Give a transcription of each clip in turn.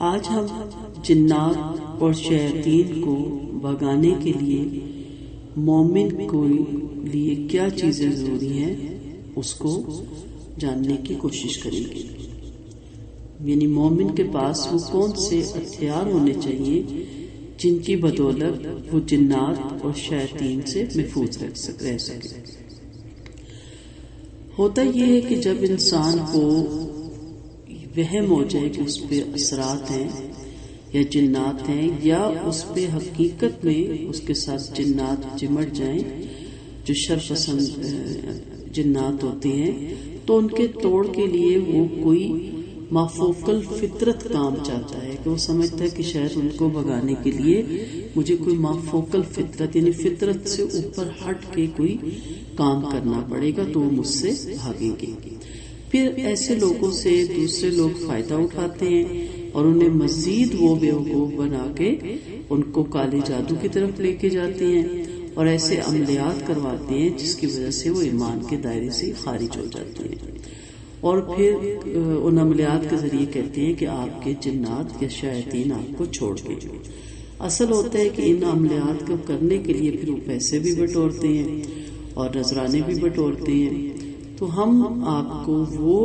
آج ہم جنات اور شیاطین کو بھگانے کے لیے مومن کو لیے کیا چیزیں ضروری ہیں اس کو جاننے کی کوشش کریں گے. یعنی مومن کے پاس وہ کون سے ہتھیار ہونے چاہیے جن کی بدولت وہ جنات اور شیاطین سے محفوظ رہ سکے. ہوتا یہ ہے کہ جب انسان کو وہم ہو جائے کہ اس پہ اثرات ہیں یا جنات ہیں، یا اس پہ حقیقت میں اس کے ساتھ جنات چمٹ جائیں جو شر پسند جنات ہوتے ہیں، تو ان کے توڑ کے لیے وہ کوئی مافوق الفطرت کام چاہتا ہے کہ وہ سمجھتا ہے کہ شاید ان کو بھگانے کے لیے مجھے کوئی مافوق الفطرت یعنی فطرت سے اوپر ہٹ کے کوئی کام کرنا پڑے گا تو وہ مجھ سے بھاگیں گے. پھر ایسے لوگوں سے دوسرے لوگ فائدہ اٹھاتے ہیں اور انہیں مزید وہ بیوقوف بنا کے ان کو کالے جادو کی طرف لے کے جاتے ہیں اور ایسے عملیات کرواتے ہیں جس کی وجہ سے وہ ایمان کے دائرے سے خارج ہو جاتے ہیں، اور پھر ان عملیات کے ذریعے کہتے ہیں کہ آپ کے جنات یا شیاطین آپ کو چھوڑ گئے. اصل ہوتا ہے کہ ان عملیات کو کرنے کے لیے پھر وہ پیسے بھی بٹورتے ہیں اور نذرانے بھی بٹورتے ہیں. تو ہم آپ کو وہ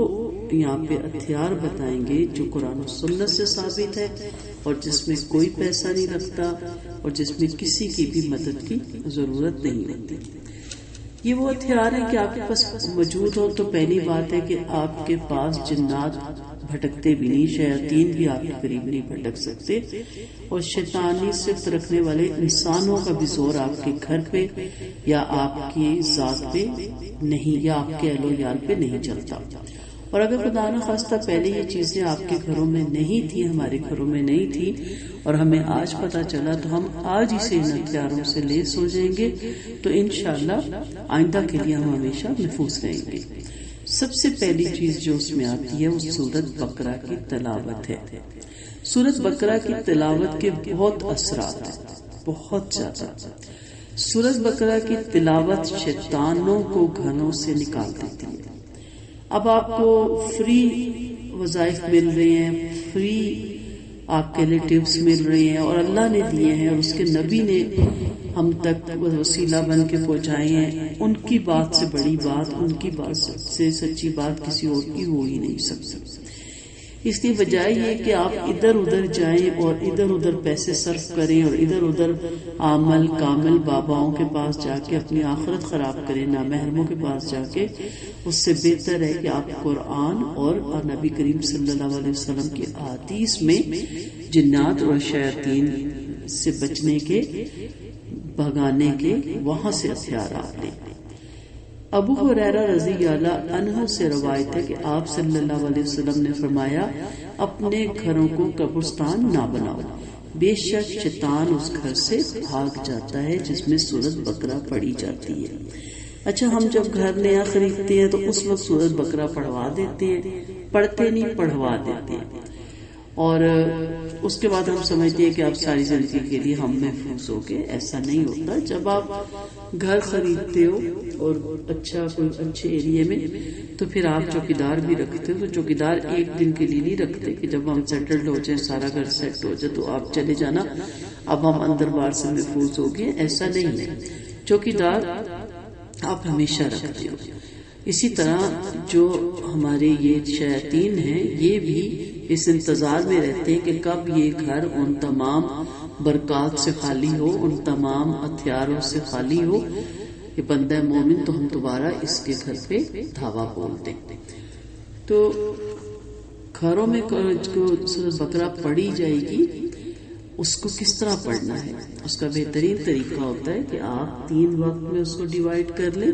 یہاں پہ ہتھیار بتائیں گے جو قرآن و سنت سے ثابت ہے اور جس میں کوئی پیسہ نہیں لگتا اور جس میں کسی کی بھی مدد کی ضرورت نہیں ہوتی. یہ وہ ہتھیار ہے کہ آپ کے پاس موجود ہو تو پہلی بات ہے کہ آپ کے پاس جنات بھٹکتے بھی نہیں، شیاطین بھی آپ کے قریب نہیں بھٹک سکتے، اور شیطانی صفت رکھنے والے انسانوں کا بھی زور آپ کے گھر پہ یا آپ کی ذات پہ نہیں یا آپ کے اہل و عیال پہ نہیں چلتا. اور اگر خدا نہ خواستہ پہلے یہ چیزیں آپ کے گھروں میں نہیں تھی، ہمارے گھروں میں نہیں تھی، اور ہمیں آج پتا چلا تو ہم آج ہی سے ان ہتھیاروں سے لیس ہو جائیں گے تو انشاءاللہ آئندہ کے لیے ہم ہمیشہ محفوظ رہیں گے. سب سے پہلی چیز جو اس میں آتی ہے وہ سورۃ بقرہ کی تلاوت ہے. سورۃ بقرہ کی تلاوت کے بہت اثرات ہیں، بہت زیادہ. سورۃ بقرہ کی تلاوت شیطانوں کو گھروں سے نکال دیتی ہے. اب آپ کو فری وظائف مل رہے ہیں، فری آپ کے لیے ٹپس مل رہے ہیں اور اللہ نے دیے ہیں اور اس کے نبی نے ہم تک وسیلہ بن کے پہنچائے ہیں. ان کی بات سے بڑی بات، ان کی بات سے سچی بات کسی اور کی ہو ہی نہیں سکتی. اس لیے بجائے یہ کہ آپ ادھر ادھر جائیں اور ادھر ادھر پیسے صرف کریں اور ادھر ادھر عامل کامل باباؤں کے پاس جا کے اپنی آخرت خراب کریں، نامحرموں کے پاس جا کے، اس سے بہتر ہے کہ آپ قرآن اور نبی کریم صلی اللہ علیہ وسلم کی احادیث میں جنات اور شیاطین سے بچنے کے، بھگانے کے وہاں سے ہتھیار آپ لیں. ابو ہریرہ رضی اللہ عنہ سے روایت ہے کہ آپ صلی اللہ علیہ وسلم نے فرمایا، اپنے گھروں کو قبرستان نہ بناؤ، بے شک شیطان اس گھر سے بھاگ جاتا ہے جس میں سورۃ بقرہ پڑھی جاتی ہے. اچھا، ہم جب گھر نیا خریدتے ہیں تو اس وقت سورۃ بقرہ پڑھوا دیتے ہیں، پڑھتے نہیں پڑھوا دیتے ہیں، اور اس کے بعد ہم سمجھتے ہیں کہ اب ساری زندگی کے لیے ہم محفوظ ہو گئے. ایسا نہیں ہوتا. جب آپ گھر خریدتے ہو اور اچھا کوئی اچھے ایریے میں تو پھر آپ چوکیدار بھی رکھتے ہو. تو چوکیدار ایک دن کے لیے نہیں رکھتے کہ جب ہم سیٹلڈ ہو جائیں، سارا گھر سیٹ ہو جائے تو آپ چلے جانا، اب ہم اندر باہر سے محفوظ ہو گئے. ایسا نہیں ہے. چوکیدار آپ ہمیشہ رکھتے ہو. اسی طرح جو ہمارے یہ شیاطین ہیں یہ بھی اس انتظار میں رہتے ہیں کہ کب یہ گھر ان تمام برکات سے خالی ہو، ان تمام ہتھیاروں سے خالی ہو کہ بندہ مومن تو ہم دوبارہ اس کے گھر پہ دھاوا بول دیں. تو گھروں میں سورۃ بقرہ پڑھی جائے گی، اس کو کس طرح پڑھنا ہے؟ اس کا بہترین طریقہ ہوتا ہے کہ آپ 3 وقت میں اس کو ڈیوائیڈ کر لیں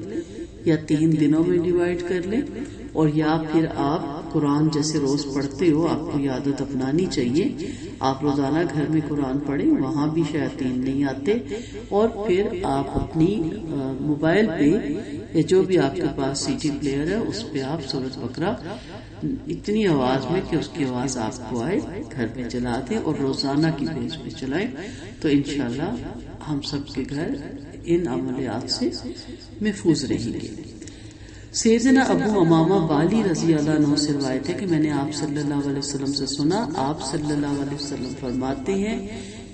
یا 3 دنوں میں ڈیوائیڈ کر لیں، اور یا پھر آپ قرآن جیسے روز پڑھتے ہو، آپ کو یہ عادت اپنانی چاہیے. آپ روزانہ گھر میں قرآن پڑھیں، وہاں بھی شیاطین نہیں آتے. اور پھر آپ اپنی موبائل پہ یا جو بھی آپ کے پاس سی ڈی پلیئر ہے اس پہ آپ سورۃ بقرہ اتنی آواز میں کہ اس کی آواز آپ کو آئے گھر میں چلا دیں اور روزانہ کی بیس پہ چلائیں. تو انشاءاللہ ہم سب کے گھر ان عملیات سے محفوظ رہیں گے. سیدنا ابو امامہ بالی رضی اللہ عنہ سے روایت ہے کہ میں نے آپ صلی اللہ علیہ وسلم سے سنا، آپ صلی اللہ علیہ وسلم فرماتے ہیں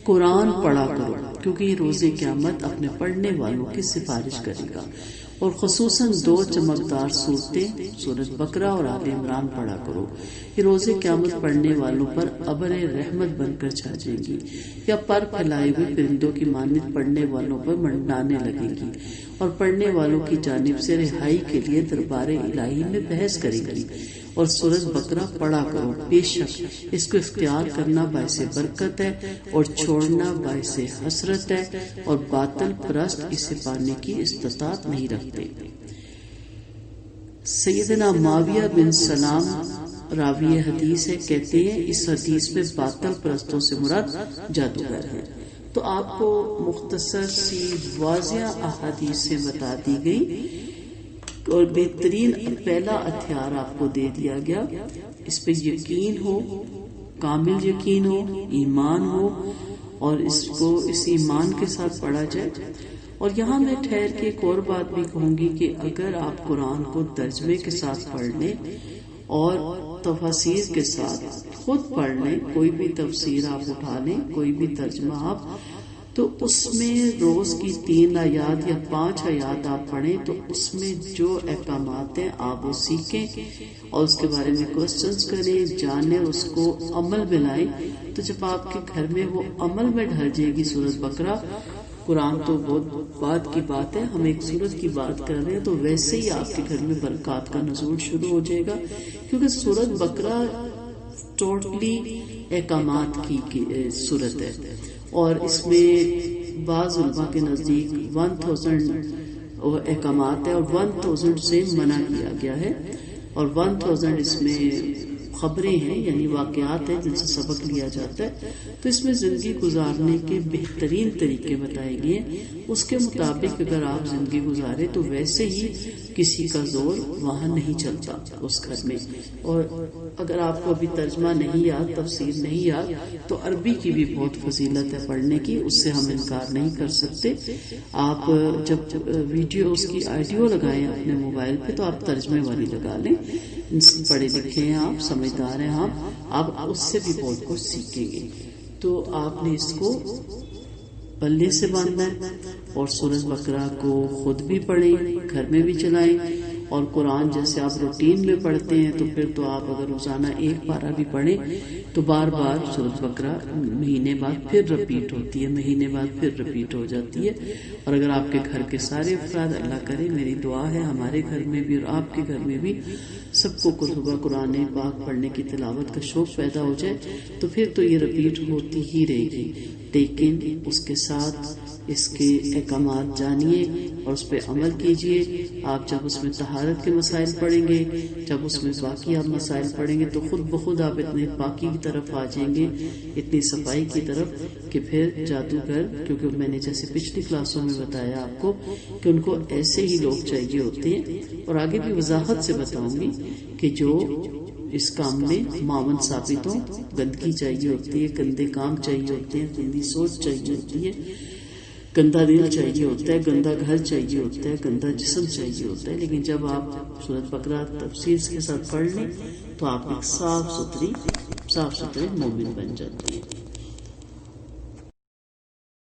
قرآن پڑھا کرو کیونکہ یہ روز قیامت اپنے پڑھنے والوں کی سفارش کرے گا، اور خصوصاً 2 چمکدار صورتیں سورۃ بقرہ اور آل عمران پڑھا کرو، یہ روز قیامت پڑھنے والوں پر ابر رحمت بن کر چھا جائیں گی، یا پر پھیلائے ہوئے پرندوں کی مانند پڑھنے والوں پر منڈانے لگیں گی، اور پڑھنے والوں کی جانب سے رہائی کے لیے دربار الہی میں بحث کرے گی۔ اور سورۃ بقرہ پڑھا کرو، بے شک اس کو اختیار کرنا باعث برکت ہے اور چھوڑنا باعث حسرت ہے، اور باطل پرست اسے پانے کی استطاعت نہیں رکھتے۔ سیدنا معاویہ بن سلام راوی حدیث ہے، کہتے ہیں اس حدیث میں باطل پرستوں سے مراد جادوگر ہے۔ تو آپ کو مختصر سی واضح احادیث سے بتا دی گئی، اور بہترین پہلا ہتھیار آپ کو دے دیا گیا، اس پہ یقین ہو، کامل یقین ہو، ایمان ہو، اور اس کو اس ایمان کے ساتھ پڑھا جائے۔ اور یہاں میں ٹھہر کے ایک اور بات بھی کہوں گی کہ اگر آپ قرآن کو ترجمے کے ساتھ پڑھ لیں اور تفاسیر کے ساتھ خود پڑھ لیں، کوئی بھی تفسیر آپ اٹھا لیں، کوئی بھی ترجمہ آپ، تو اس میں روز کی 3 آیات یا 5 آیات آپ پڑھیں تو اس میں جو احکامات ہیں آپ وہ سیکھیں اور اس کے بارے میں کوسچنز کریں، جانیں، اس کو عمل میں لائیں۔ تو جب آپ کے گھر میں وہ عمل میں ڈھل جائے گی سورۃ بقرہ، قرآن تو بہت بعد کی بات ہے، ہم ایک سورت کی بات کر رہے ہیں، تو ویسے ہی آپ کے گھر میں برکات کا نزول شروع ہو جائے گا، کیونکہ سورۃ بقرہ ٹوٹلی احکامات کی سورت ہے، اور اس میں بعض علماء کے نزدیک 1000 احکامات ہیں اور 1000 سے منع کیا گیا ہے، اور 1000 اس میں خبریں ہیں، یعنی واقعات ہیں جن سے سبق لیا جاتا ہے۔ تو اس میں زندگی گزارنے کے بہترین طریقے بتائے گئے ہیں، اس کے مطابق اگر آپ زندگی گزارے تو ویسے ہی کسی کا زور وہاں نہیں چلتا اس گھر میں۔ اور اگر آپ کو ابھی ترجمہ نہیں یاد، تفسیر نہیں یاد، تو عربی کی بھی بہت فضیلت ہے پڑھنے کی، اس سے ہم انکار نہیں کر سکتے۔ آپ جب ویڈیو اس کی آڈیو لگائیں اپنے موبائل پہ تو آپ ترجمے والی لگا لیں، پڑھے لکھے ہیں آپ، سمجھدار ہیں آپ اس سے بھی بہت کچھ سیکھیں گے۔ تو آپ نے اس کو پلے سے باندھنا ہے، اور سورۃ بقرہ کو خود بھی پڑھیں، گھر میں بھی چلائیں، اور قرآن جیسے آپ روٹین میں پڑھتے ہیں تو پھر تو آپ اگر روزانہ 1 پارہ بھی پڑھیں تو بار بار سورۃ بقرہ مہینے بعد پھر رپیٹ ہوتی ہے، مہینے بعد پھر رپیٹ ہو جاتی ہے۔ اور اگر آپ کے گھر کے سارے افراد، اللہ کرے میری دعا ہے ہمارے گھر میں بھی اور آپ کے گھر میں بھی سب کو صبح قرآن پاک پڑھنے کی تلاوت کا شوق پیدا ہو جائے تو پھر تو یہ رپیٹ ہوتی ہی رہے گی، لیکن اس کے ساتھ اس کے احکامات جانیے اور اس پہ عمل کیجیے۔ آپ جب اس میں طہارت کے مسائل پڑھیں گے، جب اس میں باقی آپ مسائل پڑھیں گے تو خود بخود آپ اتنے پاکی کی طرف آ جائیں گے، اتنی صفائی کی طرف کہ پھر جادوگر، کیونکہ میں نے جیسے پچھلی کلاسوں میں بتایا آپ کو کہ ان کو ایسے ہی لوگ چاہیے ہوتے ہیں، اور آگے بھی وضاحت سے بتاؤں گی کہ جو اس کام میں معاون ثابت ہوں۔ گندگی چاہیے ہوتی ہے، گندے کام چاہیے ہوتے ہیں، گندی سوچ چاہیے ہوتی ہے، گندا دل چاہیے ہوتا ہے، گندا گھر چاہیے ہوتا ہے، گندا جسم چاہیے ہوتا ہے، لیکن جب آپ سورۃ بقرہ تفسیر کے ساتھ پڑھ لیں تو آپ ایک صاف ستھرے مومن بن جاتے ہیں۔